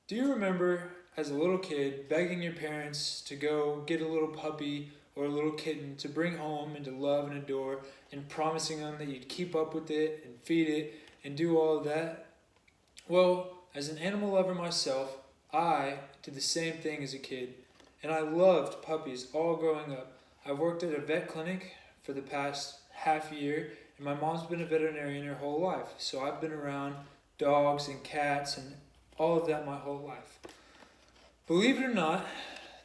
Do you remember as a little kid begging your parents to go get a little puppy or a little kitten to bring home and to love and adore, and promising them that you'd keep up with it and feed it and do all of that? Well, as an animal lover myself, I did the same thing as a kid, and I loved puppies all growing up. I've worked at a vet clinic for the past half year, and my mom's been a veterinarian her whole life, so I've been around dogs and cats and all of that my whole life. Believe it or not,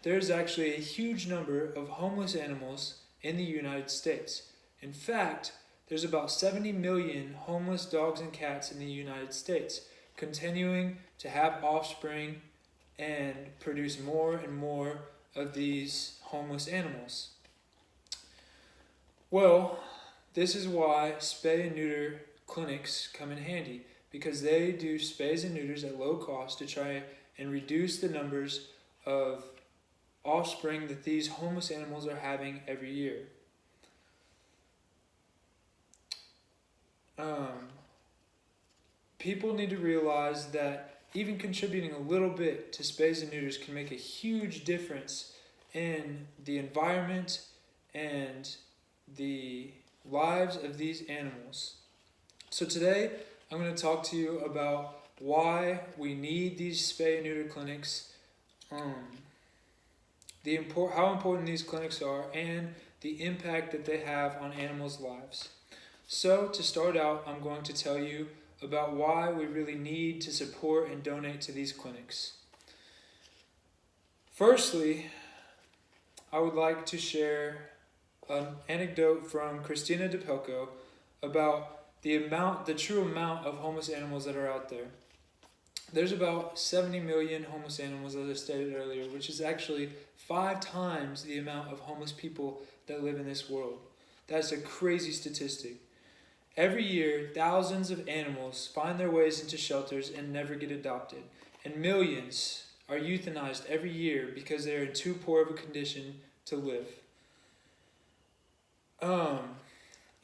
there's actually a huge number of homeless animals in the United States. In fact, there's about 70 million homeless dogs and cats in the United States, continuing to have offspring and produce more and more of these homeless animals. Well, this is why spay and neuter clinics come in handy, because they do spays and neuters at low cost to try and reduce the numbers of offspring that these homeless animals are having every year. People need to realize that even contributing a little bit to spays and neuters can make a huge difference in the environment and the lives of these animals. So today, I'm going to talk to you about why we need these spay and neuter clinics, how important these clinics are, and the impact that they have on animals' lives. So to start out, I'm going to tell you about why we really need to support and donate to these clinics. Firstly, I would like to share an anecdote from Christina DePelco about the true amount of homeless animals that are out there. There's about 70 million homeless animals, as I stated earlier, which is actually 5 times the amount of homeless people that live in this world. That's a crazy statistic. Every year, thousands of animals find their ways into shelters and never get adopted, and millions are euthanized every year because they are in too poor of a condition to live.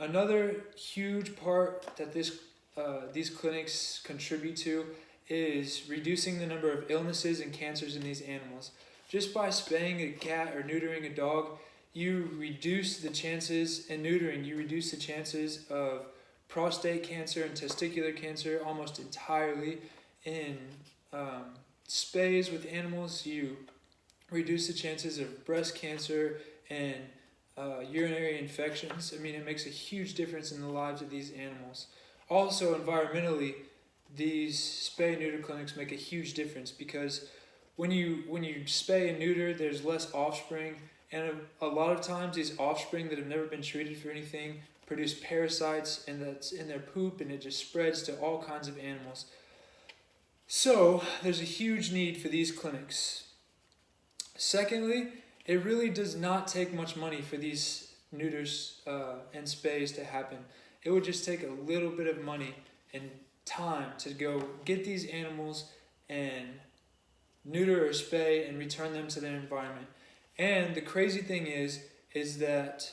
Another huge part that these clinics contribute to is reducing the number of illnesses and cancers in these animals. Just by spaying a cat or neutering a dog, you reduce the chances, and neutering, you reduce the chances of prostate cancer and testicular cancer almost entirely. In spays with animals, you reduce the chances of breast cancer and urinary infections. I mean, it makes a huge difference in the lives of these animals. Also, environmentally, these spay and neuter clinics make a huge difference, because when you spay and neuter, there's less offspring, and a lot of times these offspring that have never been treated for anything produce parasites, and that's in their poop, and it just spreads to all kinds of animals. So there's a huge need for these clinics. Secondly, it really does not take much money for these neuters and spays to happen. It would just take a little bit of money and time to go get these animals and neuter or spay and return them to their environment. And the crazy thing is that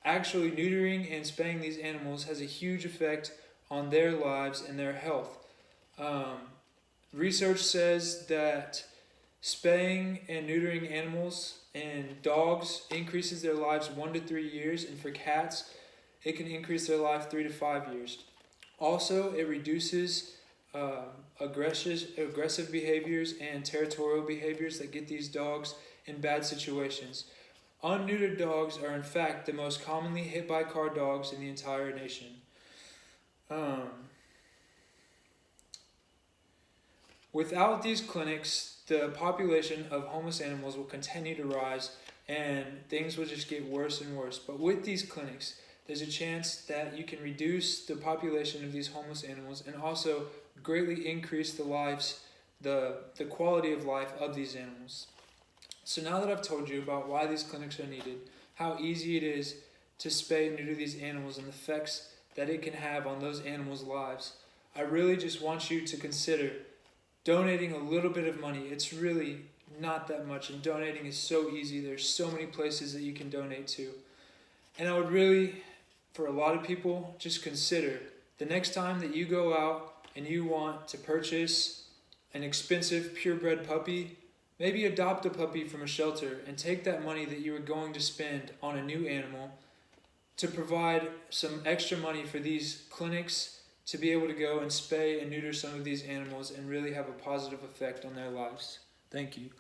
actually neutering and spaying these animals has a huge effect on their lives and their health. Research says that spaying and neutering animals and dogs increases their lives 1 to 3 years, and for cats, it can increase their life 3 to 5 years. Also, it reduces aggressive behaviors and territorial behaviors that get these dogs in bad situations. Unneutered dogs are in fact the most commonly hit by car dogs in the entire nation. Without these clinics, the population of homeless animals will continue to rise, and things will just get worse and worse. But with these clinics, there's a chance that you can reduce the population of these homeless animals and also greatly increase the quality of life of these animals. So now that I've told you about why these clinics are needed, how easy it is to spay and neuter these animals, and the effects that it can have on those animals' lives, I really just want you to consider donating a little bit of money. It's really not that much, and donating is so easy. There's so many places that you can donate to. And I would really, for a lot of people, just consider the next time that you go out and you want to purchase an expensive purebred puppy, maybe adopt a puppy from a shelter and take that money that you were going to spend on a new animal to provide some extra money for these clinics to be able to go and spay and neuter some of these animals and really have a positive effect on their lives. Thank you.